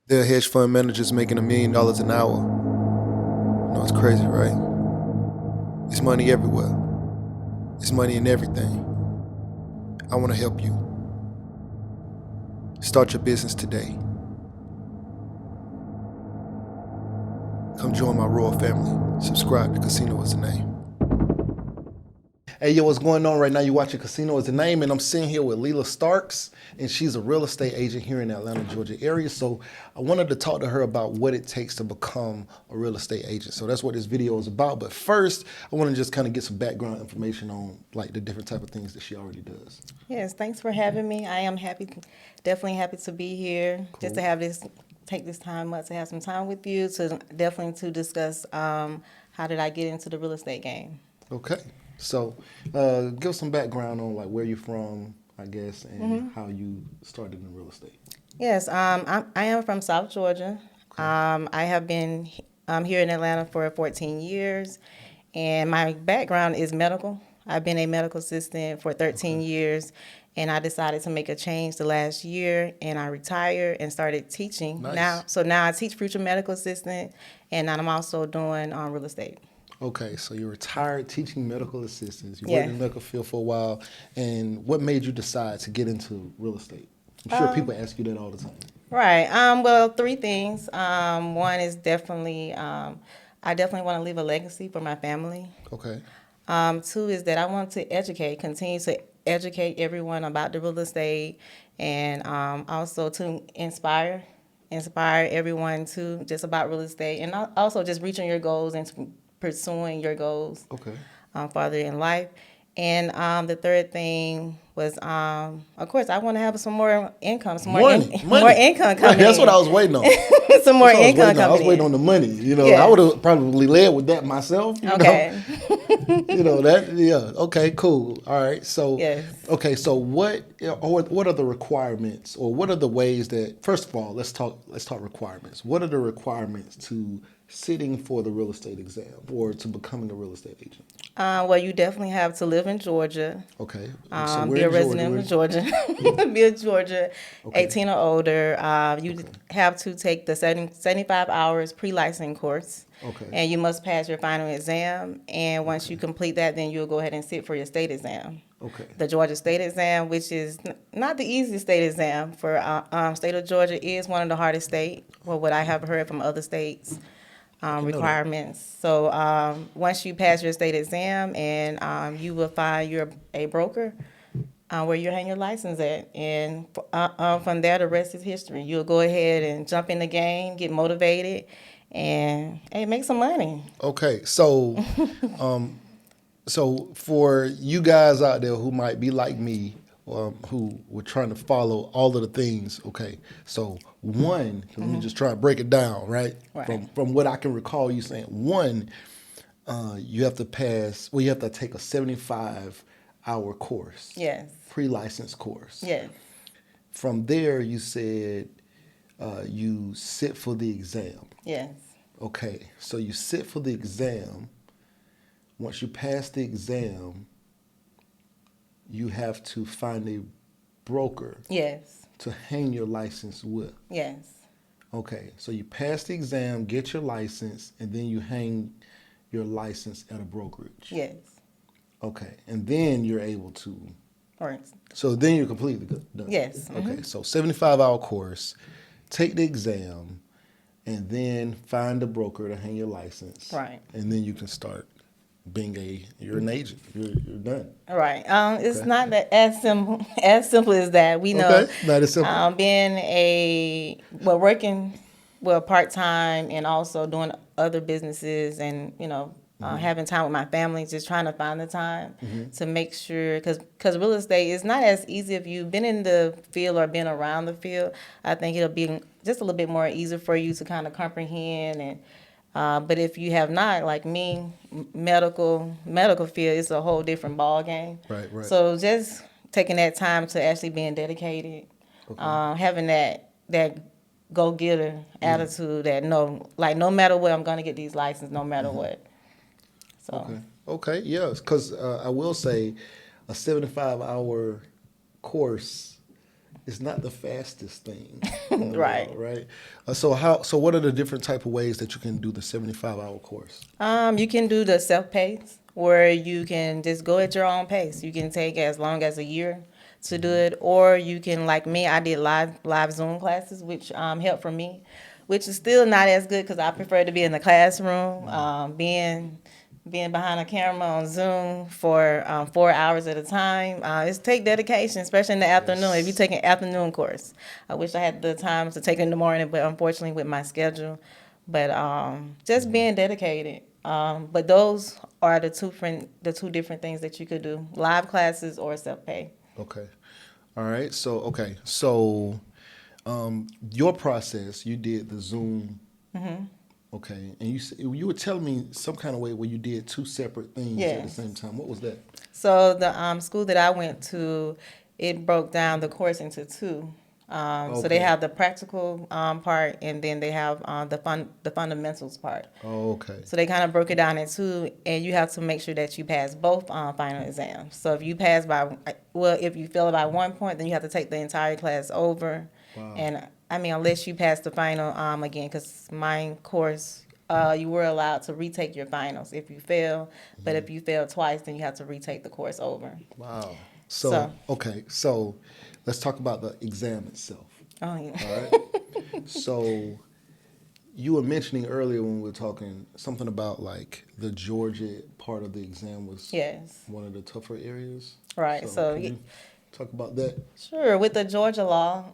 There are hedge fund managers making $1 million an hour. You know, it's crazy, right? It's money everywhere. It's money in everything. I want to help you. Start your business today. Come join my royal family. Subscribe to Casino is the Name. Hey, yo, what's going on right now? You're watching Casino is the Name, and I'm sitting here with Lelia Starks, and she's a real estate agent here in the Atlanta, Georgia area. So I wanted to talk to her about what it takes to become a real estate agent. So that's what this video is about. But first, I want to just kind of get some background information on like the different type of things that she already does. Yes, thanks for having me. I am definitely happy to be here. Just to have take this time up to have some time with you to discuss how did I get into the real estate game. Okay. So give us some background on like where you're from, I guess, and how you started in real estate. Yes, I am from South Georgia. Okay. I have been here in Atlanta for 14 years, and my background is medical. I've been a medical assistant for 13 years, and I decided to make a change the last year, and I retired and started teaching. Nice. Now I teach future medical assistant, and I'm also doing real estate. Okay, so you're retired teaching medical assistants. You Yeah. worked in the medical field for a while, and what made you decide to get into real estate? I'm sure people ask you that all the time. Right. Well, three things. One is definitely, I definitely want to leave a legacy for my family. Okay. Two is that I want to continue to educate everyone about the real estate, and also to inspire everyone to just about real estate, and also just reaching your goals and pursuing your goals. Okay. Farther in life. And the third thing was, of course, I want to have some more income, more income coming That's in. what I was waiting on. Some more That's what I was income waiting on. I was coming waiting in. on the money. You know, Yeah. I would have probably led with that myself. You Okay. know? You know that. Yeah. Okay. Cool. All right. So. Yes. Okay. So what are the requirements, or what are the ways that? First of all, let's talk requirements. What are the requirements to sitting for the real estate exam or to becoming a real estate agent? Well, you definitely have to live in Georgia. Okay. Be a resident of Georgia. Be a Georgia, Okay. 18 or older. You have to take the 75 hours pre-license course. Okay. And you must pass your final exam. And once you complete that, then you'll go ahead and sit for your state exam. Okay. The Georgia state exam, which is not the easiest state exam for state of Georgia, is one of the hardest state. Well, what I have heard from other states. Requirements. So once you pass your state exam, and you will find a broker where you hang your license at, and from there the rest is history. You'll go ahead and jump in the game, get motivated, and make some money. Okay. So, so for you guys out there who might be like me, who were trying to follow all of the things. Okay. So one, let me just try and break it down, right? Right. From what I can recall you saying, one, you have to pass. Well, you have to take a 75-hour course. Yes. Pre-license course. Yes. From there, you said you sit for the exam. Yes. Okay, so you sit for the exam. Once you pass the exam, you have to find a broker Yes. to hang your license with. Yes. Okay, so you pass the exam, get your license, and then you hang your license at a brokerage. Yes. Okay, and then you're able to. Right. So then you're completely done. Yes. Okay, so 75-hour course, take the exam, and then find a broker to hang your license. Right. And then you can start being you're an agent. You're done. Right. It's not that as simple as that. We know. Okay, not as simple. Working part time and also doing other businesses, and having time with my family, just trying to find the time to make sure, because real estate is not as easy. If you've been in the field or been around the field, I think it'll be just a little bit more easier for you to kind of comprehend. And but if you have not, like me, medical field, it's a whole different ball game. Right. So just taking that time to actually being dedicated, having that go-getter attitude, that no matter what, I'm gonna get these licenses, no matter what. So. Okay. Yes, because I will say, a 75-hour course it's not the fastest thing in the Right. world, right? So what are the different type of ways that you can do the 75-hour course? You can do the self-paced, where you can just go at your own pace. You can take as long as a year to do it, or you can, like me, I did live Zoom classes, which helped for me, which is still not as good because I prefer to be in the classroom, being behind a camera on Zoom for 4 hours at a time. It's take dedication, especially in the afternoon. If you take an afternoon course, I wish I had the time to take it in the morning, but unfortunately with my schedule. But just being dedicated. But those are the two different things that you could do: live classes or self-pay. Okay. All right. So your process, you did the Zoom. Okay, and you were telling me some kind of way where you did two separate things at the Yes. same time. What was that? So the school that I went to, it broke down the course into two. So they Okay. have the practical part, and then they have the fundamentals part. Oh, okay. So they kind of broke it down in two, and you have to make sure that you pass both final exams. So if you pass if you fail by 1 point, then you have to take the entire class over. Wow. And I mean, unless you pass the final again, because my course, you were allowed to retake your finals if you fail. But if you fail twice, then you have to retake the course over. Wow. So- Okay, so let's talk about the exam itself. Oh yeah. All right. So you were mentioning earlier when we were talking something about like the Georgia part of the exam was Yes. one of the tougher areas. Right. So can you talk about that? Sure, with the Georgia law,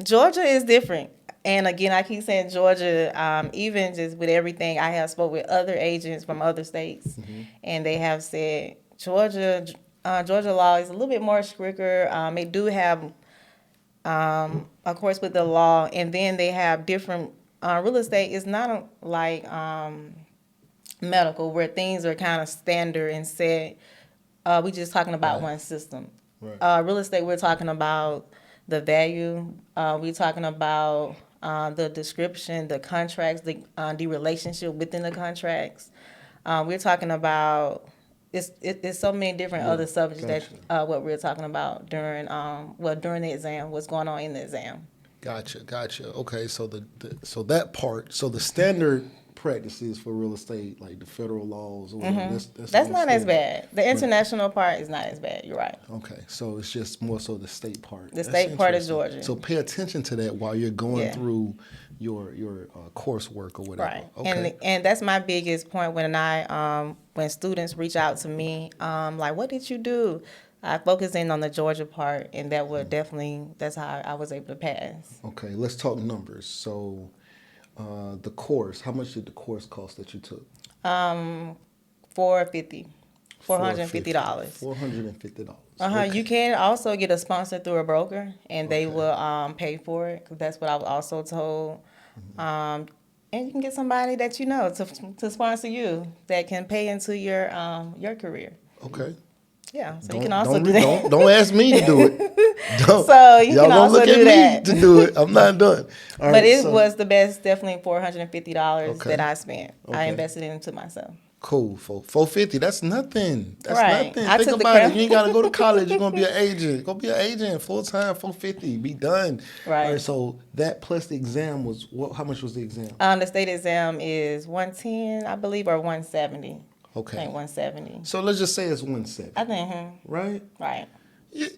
Georgia is different. And again, I keep saying Georgia, even just with everything, I have spoke with other agents from other states, and they have said Georgia law is a little bit more stricter. They do have, of course, with the law, and then they have different, real estate is not like medical, where things are kind of standard and set. We just talking about Right. one system. Right. Real estate, we're talking about the value. We're talking about the description, the contracts, the relationship within the contracts. We're talking about it's so many different Yeah, other subjects gotcha. that what we're talking about during the exam, what's going on in the exam. Gotcha. Okay, so so that part, so the standard practices for real estate, like the federal laws, or whatever, That's not as standard. bad. The international part is not as bad. You're right. Okay, so it's just more so the state part. The That's state part of interesting. Georgia. So pay attention to that while you're going Yeah. through your coursework or whatever. Right. Okay. And that's my biggest point when students reach out to me, like, what did you do? I focus in on the Georgia part, and that's how I was able to pass. Okay, let's talk numbers. So the course, how much did the course cost that you took? $450. $450. $450. You can also get a sponsor through a broker, and they Okay. will pay for it. 'Cause that's what I was also told. And you can get somebody that you know to sponsor you that can pay into your career. Okay. Yeah, so you can also do don't, that. don't ask me to do it. Don't. So you Y'all can don't also look at do that. me to do it. I'm not done. All But right, it so- was the best, definitely $450 Okay. that I spent. I Okay. invested it into myself. Cool. For $450, that's nothing. That's Right. nothing. I Think took the about it. credit. You ain't gotta go to college. You're gonna be an agent. Go be an agent full time. $450. Be done. Right. All right. So that plus the exam was what? How much was the exam? The state exam is 110, I believe, or 170. I Okay. think 170. So let's just say it's 170. I think, Right. right. Yeah,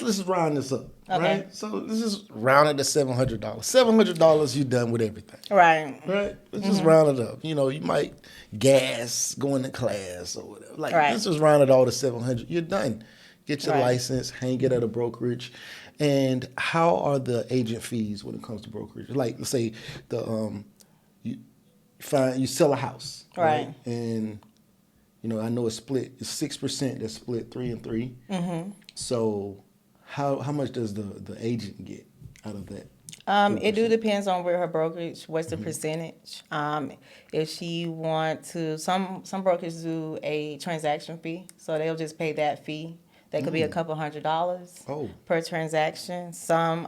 let's round this up. Okay. Right. So let's just round it to $700. $700, you done with everything. Right. Right? Let's just round it up. You know, you might gas going to class or whatever. Like, Right. let's just round it all to 700. You're done. Get your Right. license, hang it at a brokerage. And how are the agent fees when it comes to brokerage? Like, let's say you sell a house, Right. And I know it's split. It's 6% that's split 3 and 3. So how much does the agent get out of that? It do depends on where her brokerage, what's the percentage. If she want to, some brokers do a transaction fee, so they'll just pay that fee. That could be a couple $100 Oh. per transaction. Some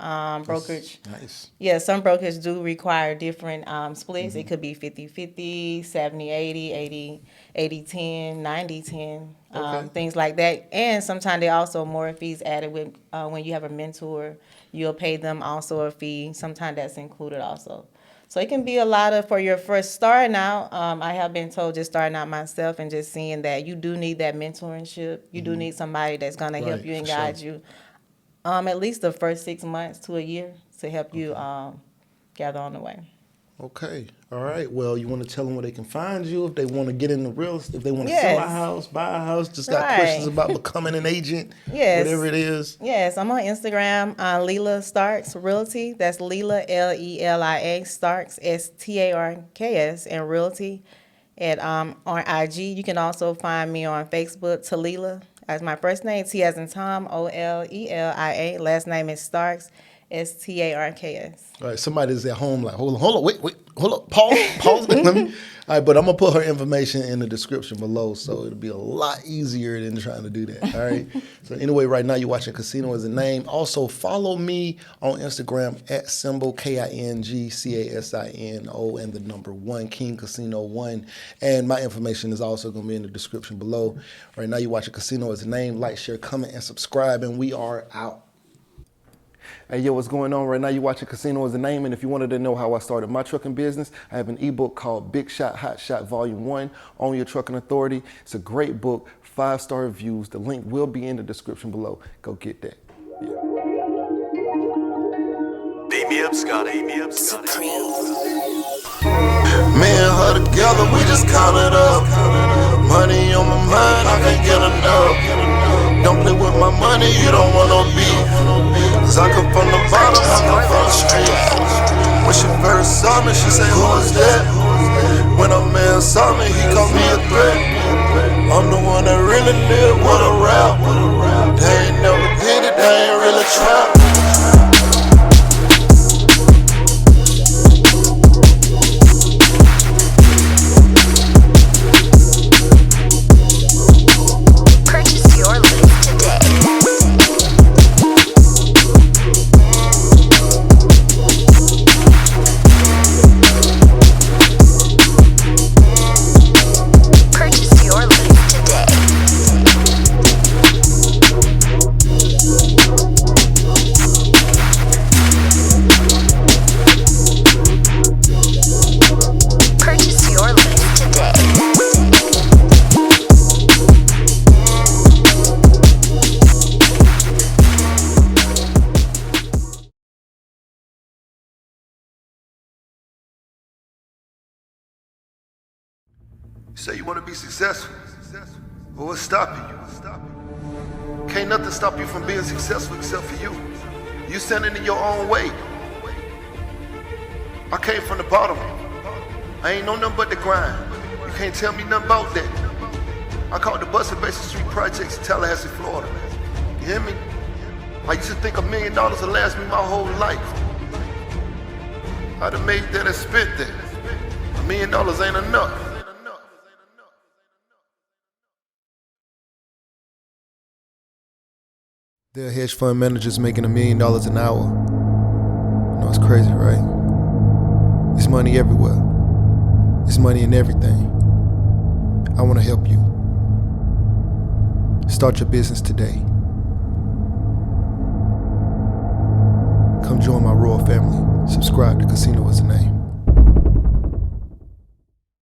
brokerage, Nice. yeah, some brokers do require different splits. It could be 50-50, 70-80, 80-10, 90-10, Okay. things like that. And sometimes they also more fees added with when you have a mentor, you'll pay them also a fee. Sometimes that's included also. So it can be a lot of for your first starting out. I have been told just starting out myself and just seeing that you do need that mentorship. You do need somebody that's going to help Right, you and for guide sure. you at least the first 6 months to a year to help you gather on the way. Okay. All right. Well, you want to tell them where they can find you if they want to get into real estate, if they want to sell a Yes. house, buy a house, just got questions Right. about becoming an agent, Yes. whatever it is. Yes, I'm on Instagram, Lelia Starks Realty. That's Lelia, Lelia Starks, Starks, and Realty. On IG, you can also find me on Facebook, Talila. As my first name, T as in Tom, Olelia. Last name is Starks, Starks. All right. Somebody's at home like, hold on, wait, hold up, pause. Let me. All right, but I'm gonna put her information in the description below, so it'll be a lot easier than trying to do that. All right. So anyway, right now you're watching Casino as a Name. Also follow me on Instagram at symbol KINGCASINO and the number 1 King Casino 1. And my information is also gonna be in the description below. Right now you're watching Casino as a Name. Like, share, comment, and subscribe, and we are out. Hey, yo, what's going on right now? You're watching Casino as a Name, and if you wanted to know how I started my trucking business, I have an ebook called Big Shot, Hot Shot Volume 1, Own Your Trucking Authority. It's a great book, 5-star reviews. The link will be in the description below. Go get that. Yeah. Beat me up, Scotty. Beat me up, Scotty. Me and her together, we just count it up. Money on my mind, I can't get enough. Don't play with my money, you don't want no beef. Cause I come from the bottom, I come from the streets. When she first saw me, she said, who is that? When a man saw me, he called me a threat. I'm the one that really live, wanna rap. They ain't never did it, they ain't really trap. You say you want to be successful. Well, what's stopping you? Can't nothing stop you from being successful except for you. You standing in your own way. I came from the bottom. I ain't know nothing but the grind. You can't tell me nothing about that. I called the Bus and Basic Street Projects in Tallahassee, Florida. You hear me? I used to think $1 million would last me my whole life. I'd have made that and spent that. $1 million ain't enough. There are hedge fund managers making $1 million an hour. You know, it's crazy, right? It's money everywhere. It's money in everything. I want to help you. Start your business today. Come join my royal family. Subscribe to Casino as a Name.